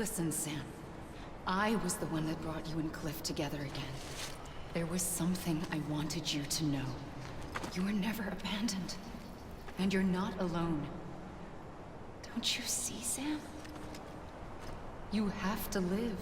Listen, Sam. I was the one that brought you and Cliff together again. There was something I wanted you to know. You were never abandoned. And you're not alone. Don't you see, Sam? You have to live.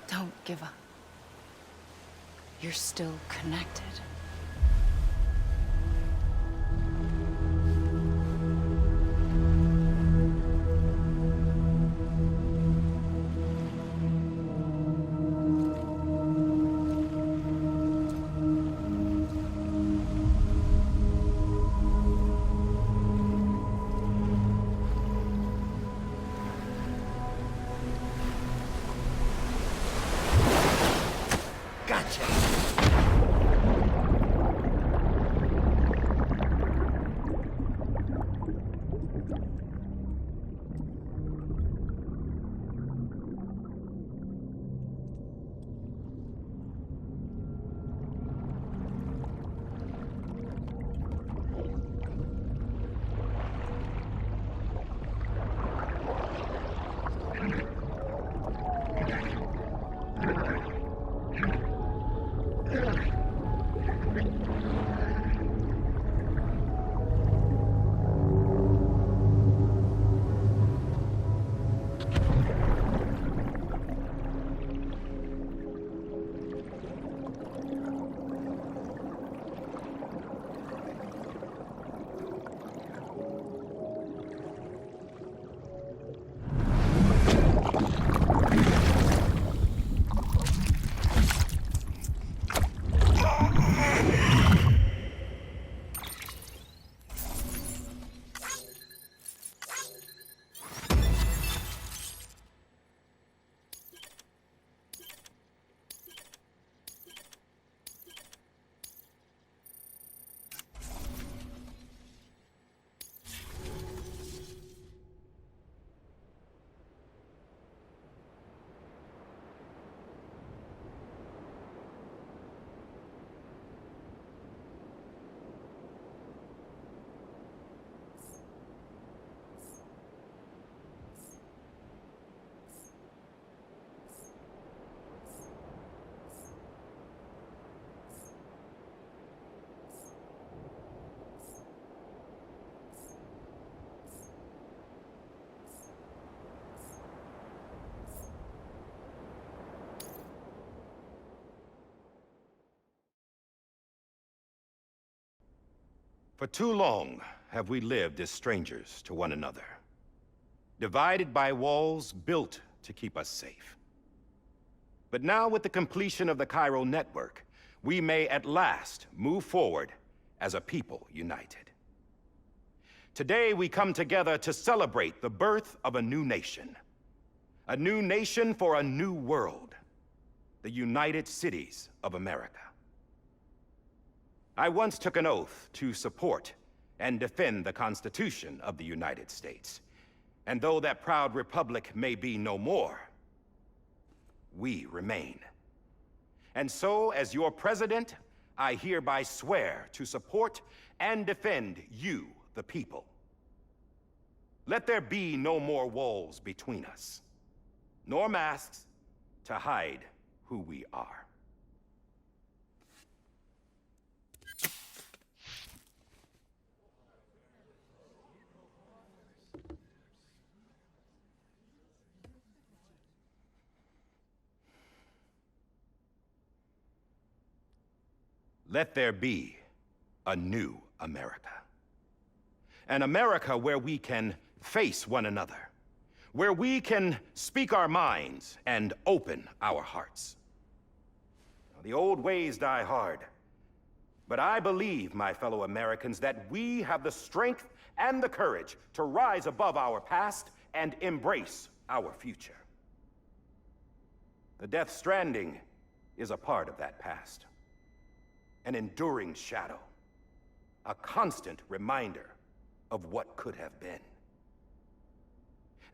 Don't give up. You're still connected. For too long have we lived as strangers to one another, divided by walls built to keep us safe. But now, with the completion of the Chiral network, we may at last move forward as a people united. Today we come together to celebrate the birth of a new nation. A new nation for a new world. The United Cities of America. I once took an oath to support and defend the Constitution of the United States. And though that proud republic may be no more, we remain. And so, as your president, I hereby swear to support and defend you the people. Let there be no more walls between us, nor masks to hide who we are. Let there be a new America. An America where we can face one another, where we can speak our minds and open our hearts. Now, the old ways die hard, but I believe, my fellow Americans, that we have the strength and the courage to rise above our past and embrace our future. The Death Stranding is a part of that past. An enduring shadow, a constant reminder of what could have been.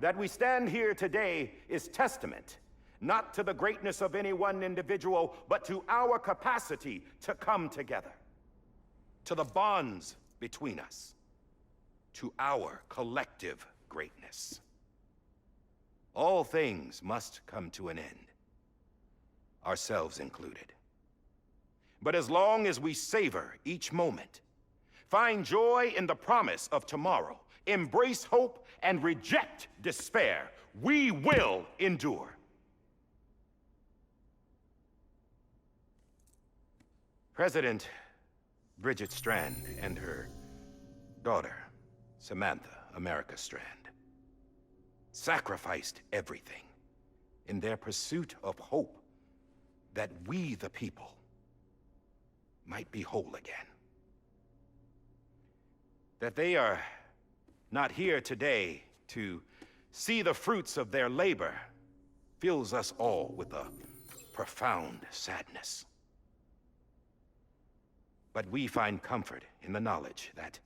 That we stand here today is testament, not to the greatness of any one individual, but to our capacity to come together, to the bonds between us, to our collective greatness. All things must come to an end, ourselves included. But as long as we savor each moment, find joy in the promise of tomorrow, embrace hope, and reject despair, we will endure. President Bridget Strand and her daughter, Samantha America Strand, sacrificed everything in their pursuit of hope that we, the people, might be whole again. That they are not here today to see the fruits of their labor fills us all with a profound sadness. But we find comfort in the knowledge that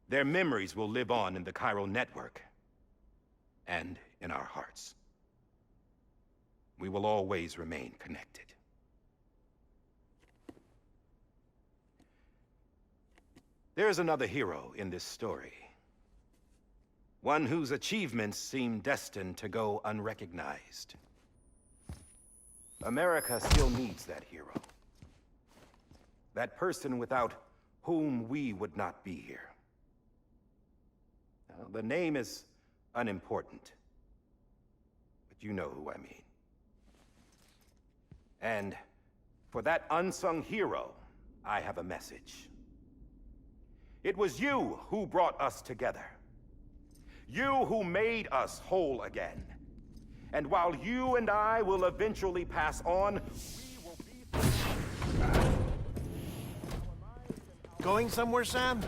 their memories will live on in the chiral network and in our hearts. We will always remain connected. There's another hero in this story. One whose achievements seem destined to go unrecognized. America still needs that hero. That person without whom we would not be here. Now, the name is unimportant, but you know who I mean. And for that unsung hero, I have a message. It was you who brought us together. You who made us whole again. And while you and I will eventually pass on, we will be... Going somewhere, Sam?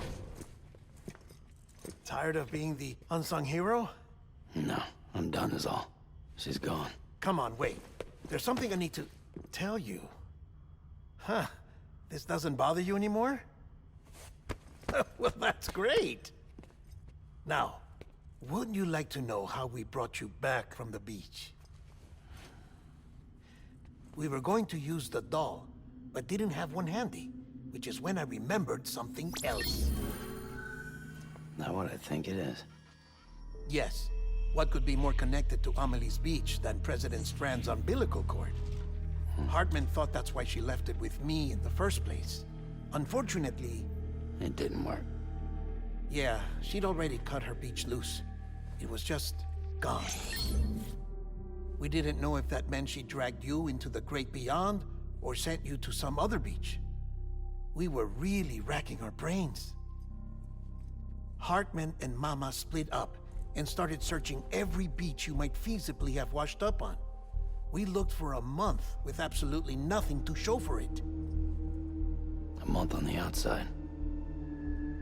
Tired of being the unsung hero? No, I'm done is all. She's gone. Come on, wait. There's something I need to tell you. Huh. This doesn't bother you anymore? Well, that's great. Now, wouldn't you like to know how we brought you back from the beach? We were going to use the doll, but didn't have one handy, which is when I remembered something else. Not what I think it is. Yes. What could be more connected to Amelie's beach than President Strand's umbilical cord? Hartman thought that's why she left it with me in the first place. Unfortunately... It didn't work. Yeah, she'd already cut her beach loose. It was just gone. We didn't know if that meant she dragged you into the great beyond, or sent you to some other beach. We were really racking our brains. Hartman and Mama split up and started searching every beach you might feasibly have washed up on. We looked for a month with absolutely nothing to show for it. A month on the outside.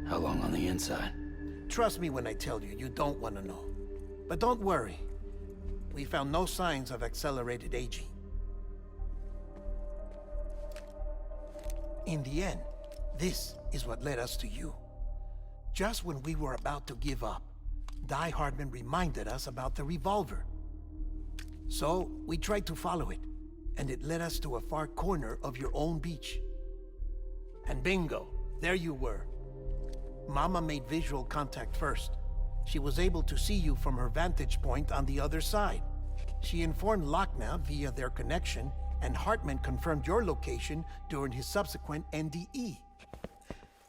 How long on the inside? Trust me when I tell you, you don't want to know. But don't worry. We found no signs of accelerated aging. In the end, this is what led us to you. Just when we were about to give up, Die Hartman reminded us about the revolver. So, we tried to follow it, and it led us to a far corner of your own beach. And bingo, there you were. Mama made visual contact first. She was able to see you from her vantage point on the other side. She informed Lochna via their connection, and Hartman confirmed your location during his subsequent NDE.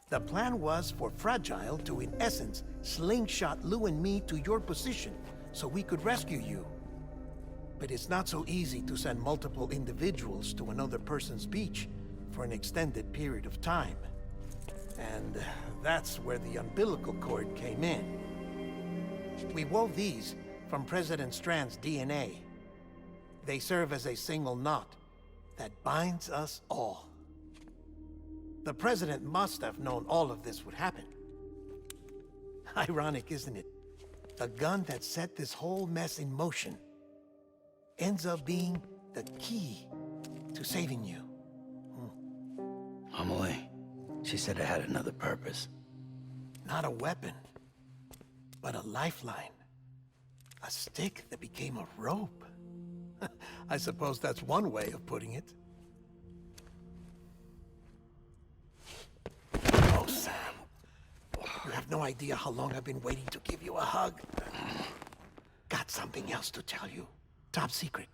The plan was for Fragile to, in essence, slingshot Lou and me to your position so we could rescue you. But it's not so easy to send multiple individuals to another person's beach for an extended period of time. And that's where the umbilical cord came in. We wove these from President Strand's DNA. They serve as a single knot that binds us all. The President must have known all of this would happen. Ironic, isn't it? The gun that set this whole mess in motion ends up being the key to saving you. Amelie, she said it had another purpose. Not a weapon, but a lifeline. A stick that became a rope. I suppose that's one way of putting it. Oh, Sam. You have no idea how long I've been waiting to give you a hug. Got something else to tell you. Top secret.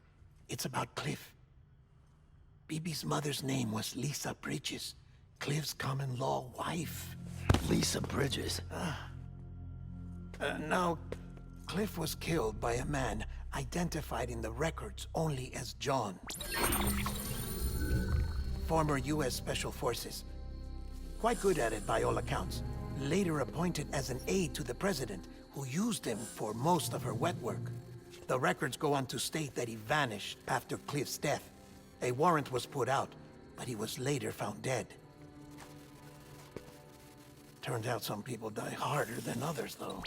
It's about Cliff. Bibi's mother's name was Lisa Bridges, Cliff's common-law wife. Lisa Bridges? Now, Cliff was killed by a man identified in the records only as John. Former U.S. Special Forces. Quite good at it by all accounts. Later appointed as an aide to the President, who used him for most of her wet work. The records go on to state that he vanished after Cliff's death. A warrant was put out, but he was later found dead. Turns out some people die harder than others, though.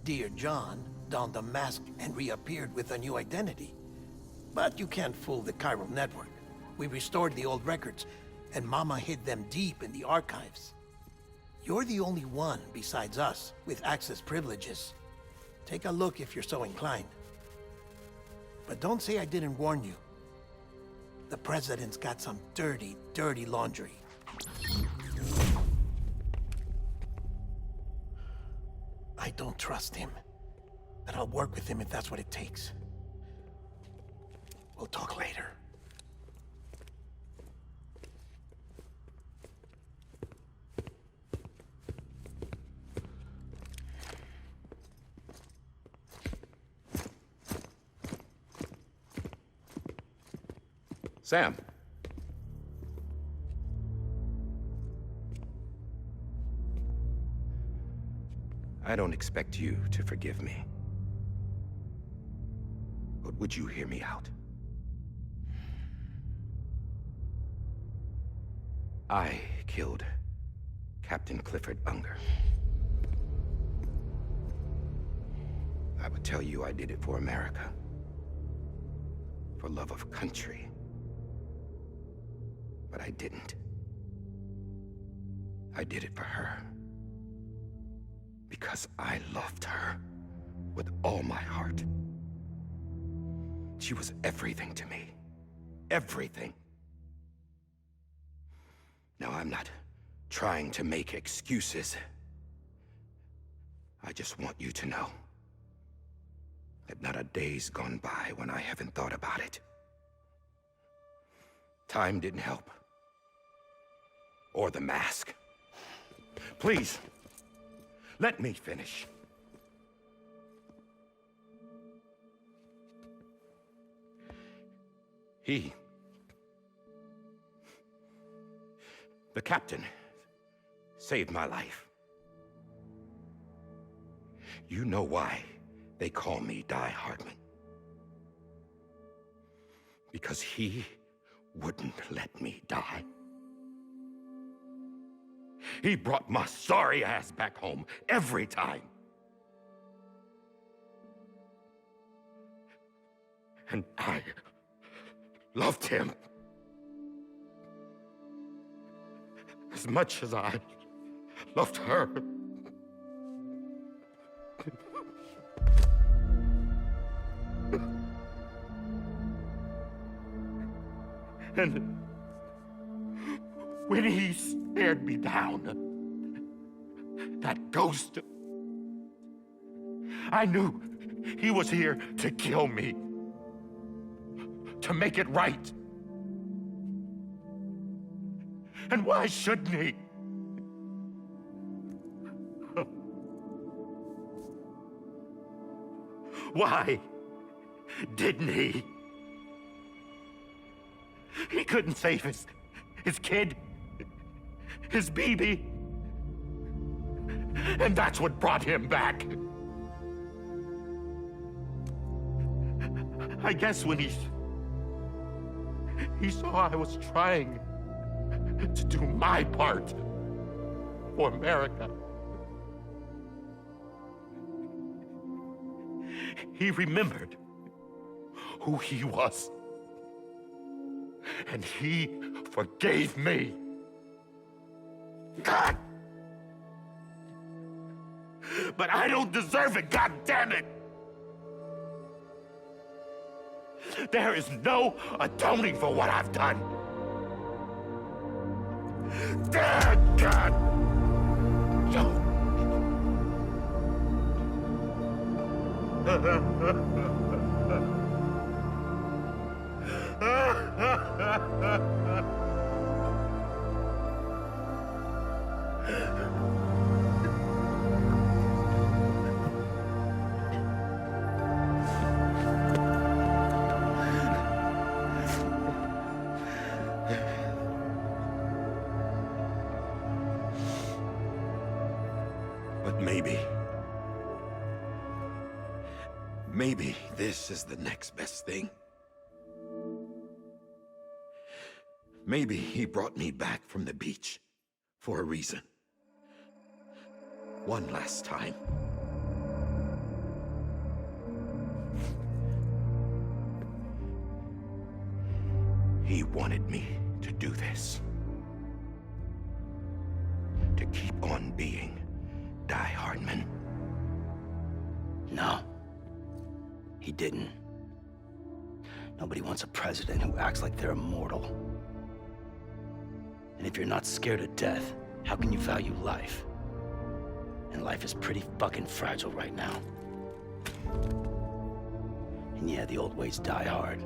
Dear John donned a mask and reappeared with a new identity. But you can't fool the chiral network. We restored the old records, and Mama hid them deep in the archives. You're the only one, besides us, with access privileges. Take a look if you're so inclined. But don't say I didn't warn you. The President's got some dirty, dirty laundry. I don't trust him, but I'll work with him if that's what it takes. We'll talk later. Sam. I don't expect you to forgive me. But would you hear me out? I killed Captain Clifford Unger. I would tell you I did it for America. For love of country. But I didn't. I did it for her. Because I loved her with all my heart. She was everything to me. Everything. Now, I'm not trying to make excuses. I just want you to know that not a day's gone by when I haven't thought about it. Time didn't help. Or the mask. Please, let me finish. The captain, saved my life. You know why they call me Die Hartman. Because he wouldn't let me die. He brought my sorry ass back home every time. And I loved him as much as I loved her. And when he stared me down, that ghost, I knew he was here to kill me, to make it right. And why shouldn't he? Why didn't he? He couldn't save his kid, his baby. And that's what brought him back. I guess when he saw I was trying to do my part for America, he remembered who he was. And he forgave me. God! But I don't deserve it, God damn it! There is no atoning for what I've done. Damn, God! No. But maybe this is the next best thing. Maybe he brought me back from the beach for a reason. One last time. He wanted me to do this. To keep on being Die Hardman. No. He didn't. Nobody wants a president who acts like they're immortal. And if you're not scared of death, how can you value life? And life is pretty fucking fragile right now. And yeah, the old ways die hard.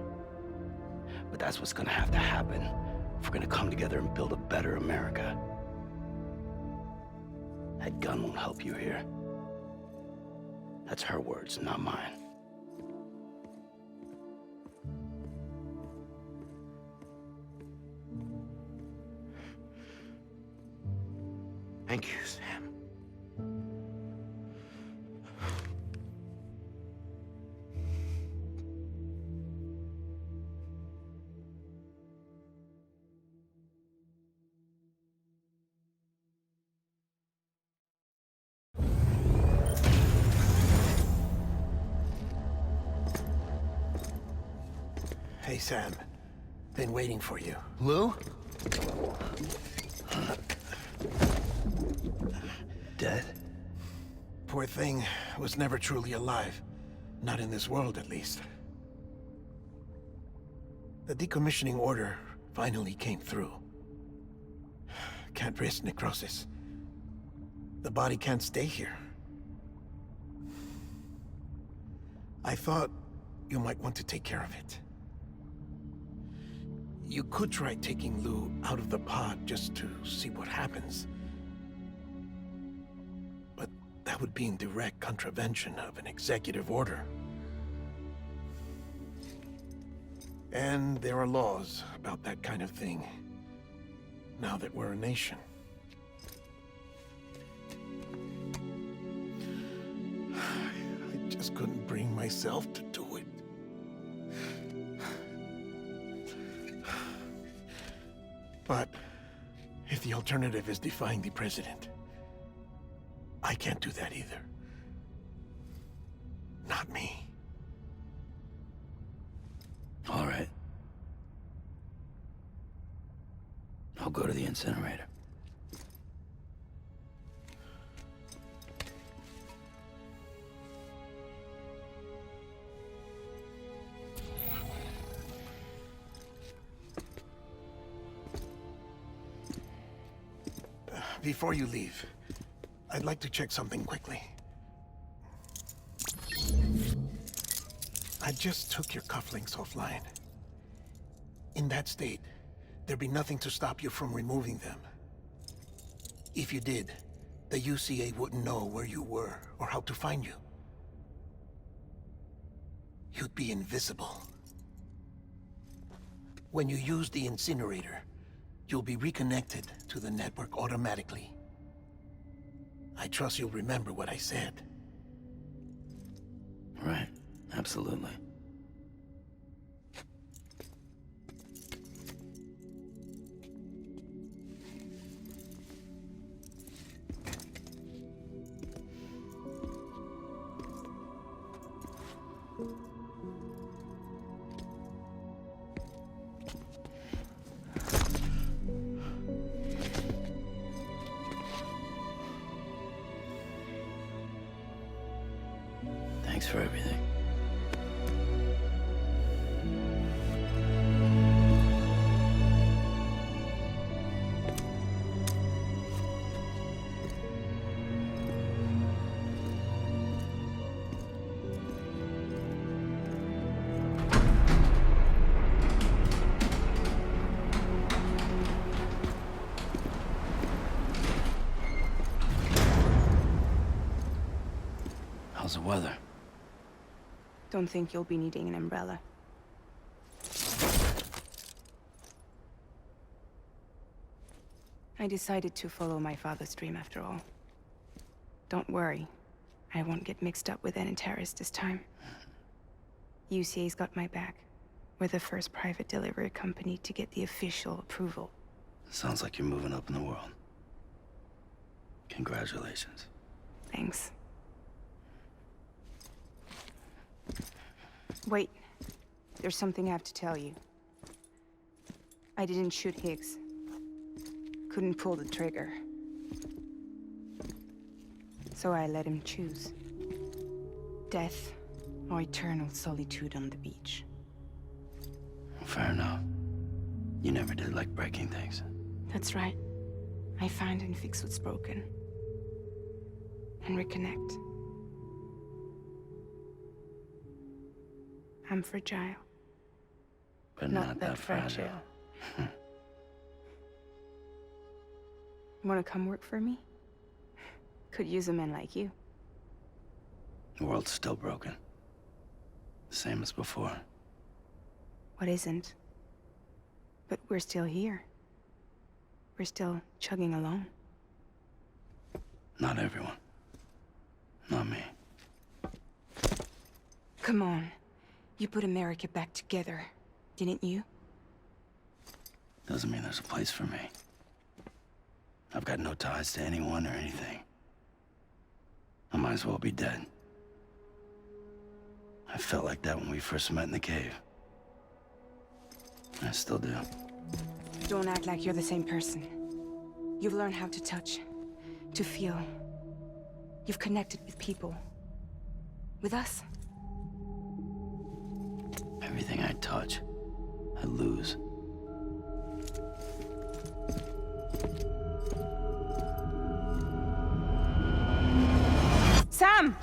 But that's what's gonna have to happen if we're gonna come together and build a better America. That gun won't help you here. That's her words, not mine. Thank you, Sam. Hey, Sam. Been waiting for you. Lou? Dead? Poor thing was never truly alive. Not in this world, at least. The decommissioning order finally came through. Can't risk necrosis. The body can't stay here. I thought you might want to take care of it. You could try taking Lou out of the pod just to see what happens. But that would be in direct contravention of an executive order. And there are laws about that kind of thing, now that we're a nation. I just couldn't bring myself to do it. But if the alternative is defying the president, I can't do that either. Not me. All right. I'll go to the incinerator. Before you leave, I'd like to check something quickly. I just took your cufflinks offline. In that state, there'd be nothing to stop you from removing them. If you did, the UCA wouldn't know where you were or how to find you. You'd be invisible. When you use the incinerator, you'll be reconnected to the network automatically. I trust you'll remember what I said. Right. Absolutely. Thanks for everything. How's the weather? Don't think you'll be needing an umbrella. I decided to follow my father's dream after all. Don't worry. I won't get mixed up with any terrorists this time. UCA's got my back. We're the first private delivery company to get the official approval. Sounds like you're moving up in the world. Congratulations. Thanks. Wait. There's something I have to tell you. I didn't shoot Higgs. Couldn't pull the trigger. So I let him choose. Death or eternal solitude on the beach. Fair enough. You never did like breaking things. That's right. I find and fix what's broken. And reconnect. I'm fragile. But not that fragile. Wanna come work for me? Could use a man like you. The world's still broken. The same as before. What isn't? But we're still here. We're still chugging along. Not everyone. Not me. Come on. You put America back together, didn't you? Doesn't mean there's a place for me. I've got no ties to anyone or anything. I might as well be dead. I felt like that when we first met in the cave. I still do. Don't act like you're the same person. You've learned how to touch, to feel. You've connected with people. With us. Everything I touch, I lose. Sam!